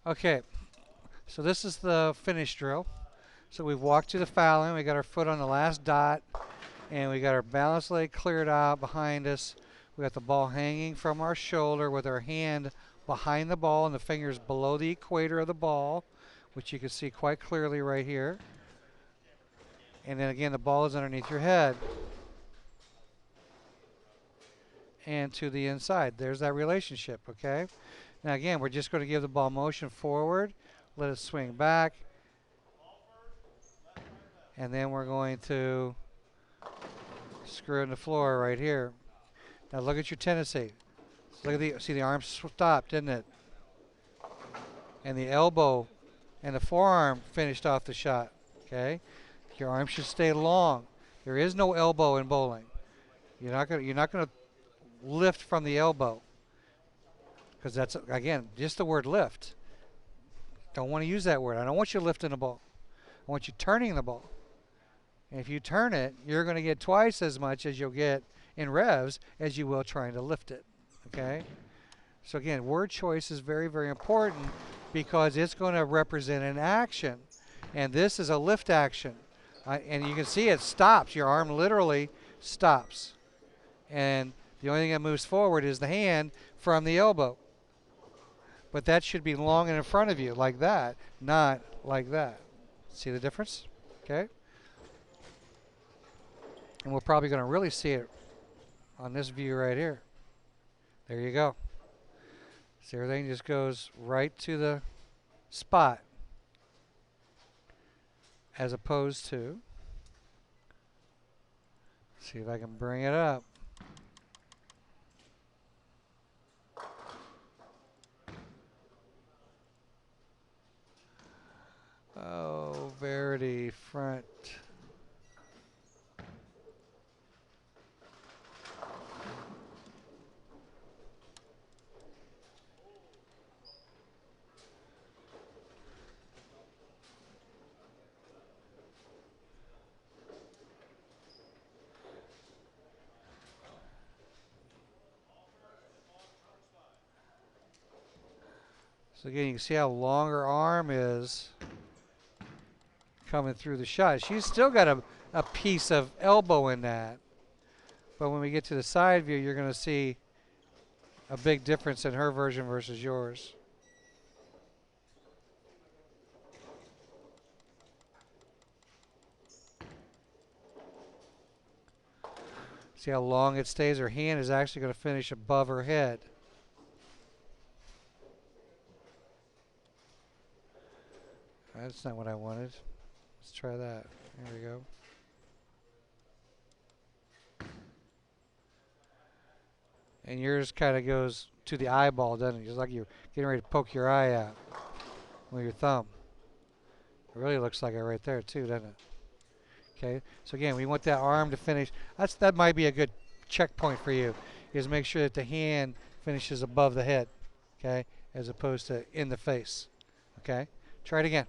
Okay, so this is the finish drill. So we've walked to the foul line. We got our foot on the last dot, and we got our balance leg cleared out behind us. We got the ball hanging from our shoulder with our hand behind the ball and the fingers below the equator of the ball, which you can see quite clearly right here. And then again, the ball is underneath your head and to the inside. There's that relationship, okay? Now again, we're just going to give the ball motion forward, let it swing back, and then we're going to screw in the floor right here. Now look at your tendency. Look at see the arm stopped, didn't it? And the elbow and the forearm finished off the shot, okay? Your arm should stay long. There is no elbow in bowling. You're not gonna lift from the elbow, because that's, again, just the word lift. Don't want to use that word. I don't want you lifting the ball. I want you turning the ball. And if you turn it, you're going to get twice as much as you'll get in revs as you will trying to lift it, okay? So again, word choice is very, very important because it's going to represent an action. And this is a lift action. And you can see it stops. Your arm literally stops. And the only thing that moves forward is the hand from the elbow. But that should be long and in front of you, like that, not like that. See the difference? Okay? And we're probably going to really see it on this view right here. There you go. So everything just goes right to the spot, as opposed to, see if I can bring it up. Oh, Verity front. So again, you can see how long her arm is coming through the shot. She's still got a piece of elbow in that. But when we get to the side view, you're going to see a big difference in her version versus yours. See how long it stays? Her hand is actually going to finish above her head. That's not what I wanted. Let's try that. There we go. And yours kind of goes to the eyeball, doesn't it? Just like you're getting ready to poke your eye out with your thumb. It really looks like it right there too, doesn't it? Okay, so again, we want that arm to finish. That might be a good checkpoint for you, is make sure that the hand finishes above the head, okay, as opposed to in the face. Okay, try it again.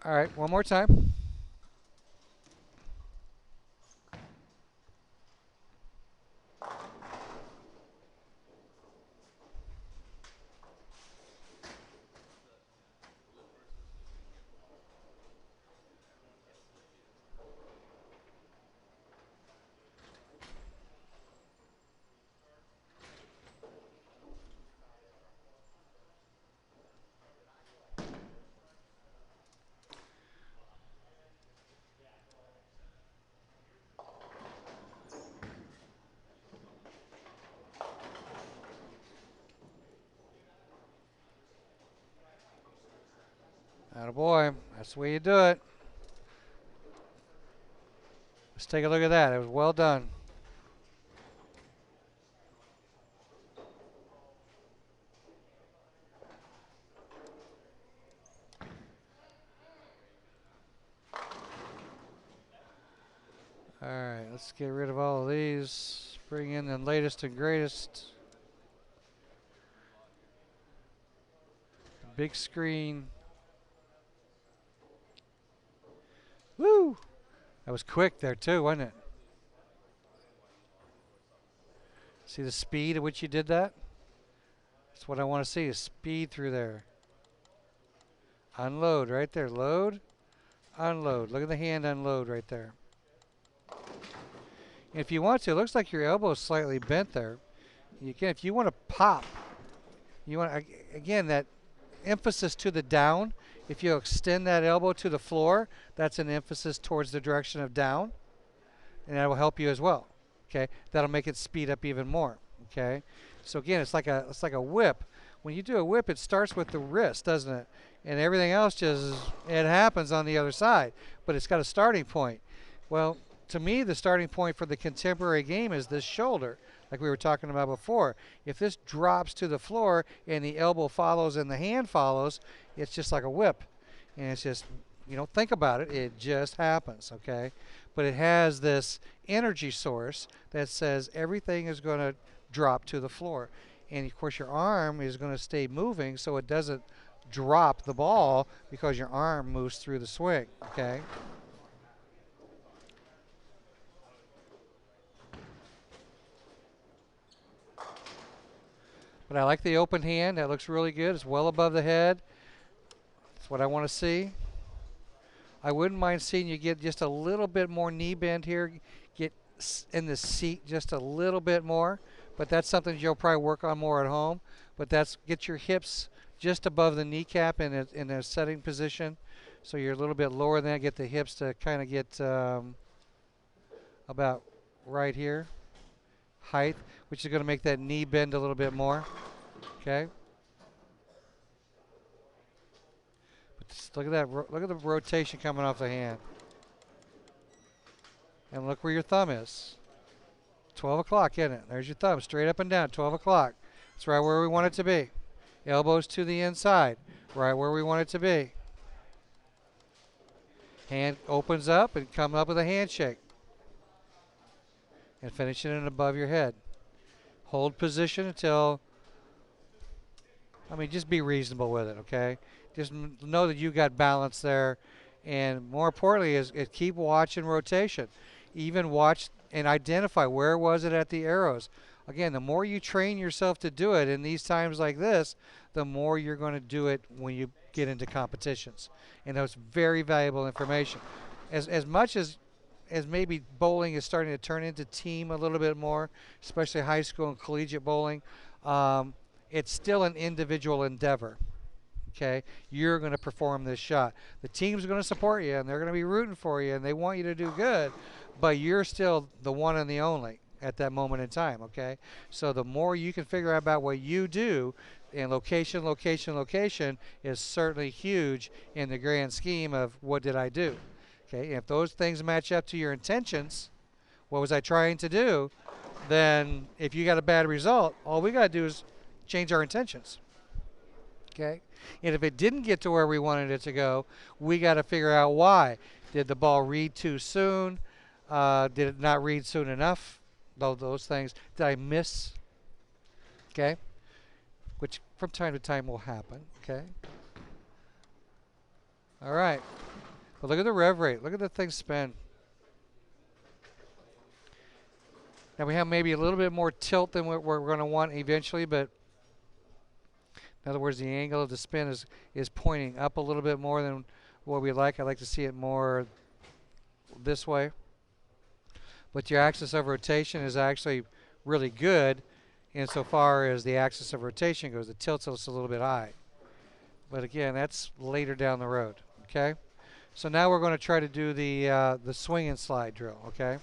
All right, one more time. Attaboy, that's the way you do it. Let's take a look at that. It was well done. All right, let's get rid of all of these. Bring in the latest and greatest. Big screen. Woo! That was quick there too, wasn't it? See the speed at which you did that? That's what I want to see, is speed through there. Unload right there. Load, unload. Look at the hand unload right there. And if you want to, it looks like your elbow is slightly bent there. You can, if you want to pop, you want, again, that emphasis to the down. If you extend that elbow to the floor, that's an emphasis towards the direction of down, and that will help you as well. Okay, that'll make it speed up even more. Okay, so again, it's like a whip. When you do a whip, it starts with the wrist, doesn't it? And everything else just, it happens on the other side, but it's got a starting point. Well, to me, the starting point for the contemporary game is this shoulder, like we were talking about before. If this drops to the floor and the elbow follows and the hand follows, it's just like a whip. And it's just, you know, think about it, it just happens, okay? But it has this energy source that says everything is going to drop to the floor. And of course your arm is going to stay moving so it doesn't drop the ball because your arm moves through the swing, okay? But I like the open hand. That looks really good. It's well above the head. That's what I want to see. I wouldn't mind seeing you get just a little bit more knee bend here. Get in the seat just a little bit more. But that's something you'll probably work on more at home. But that's, get your hips just above the kneecap in a setting position. So you're a little bit lower than that. Get the hips to kind of get about right here. Height, which is going to make that knee bend a little bit more. Okay. But just look at that. Look at the rotation coming off the hand. And look where your thumb is. 12 o'clock, isn't it? There's your thumb, straight up and down, 12 o'clock. That's right where we want it to be. Elbows to the inside, right where we want it to be. Hand opens up and come up with a handshake. And finishing it above your head. Hold position until, I mean, just be reasonable with it, okay? Just know that you got balance there. And more importantly is keep watching rotation. Even watch and identify where was it at the arrows. Again, the more you train yourself to do it in these times like this, the more you're going to do it when you get into competitions. And that's very valuable information. As much as maybe bowling is starting to turn into team a little bit more, especially high school and collegiate bowling, it's still an individual endeavor. Okay, you're going to perform this shot. The team's going to support you and they're going to be rooting for you and they want you to do good, but you're still the one and the only at that moment in time. Okay, so the more you can figure out about what you do, and location is certainly huge in the grand scheme of what did I do. Okay, if those things match up to your intentions, what was I trying to do, then if you got a bad result, all we got to do is change our intentions. Okay, and if it didn't get to where we wanted it to go, we got to figure out why. Did the ball read too soon? Did it not read soon enough? Those things. Did I miss? Okay, which from time to time will happen. Okay, all right. But look at the rev rate. Look at the thing spin. Now we have maybe a little bit more tilt than what we're going to want eventually, but in other words, the angle of the spin is pointing up a little bit more than what we like. I like to see it more this way. But your axis of rotation is actually really good insofar as the axis of rotation goes. The tilt's a little bit high. But again, that's later down the road. Okay? So now we're going to try to do the swing and slide drill, okay?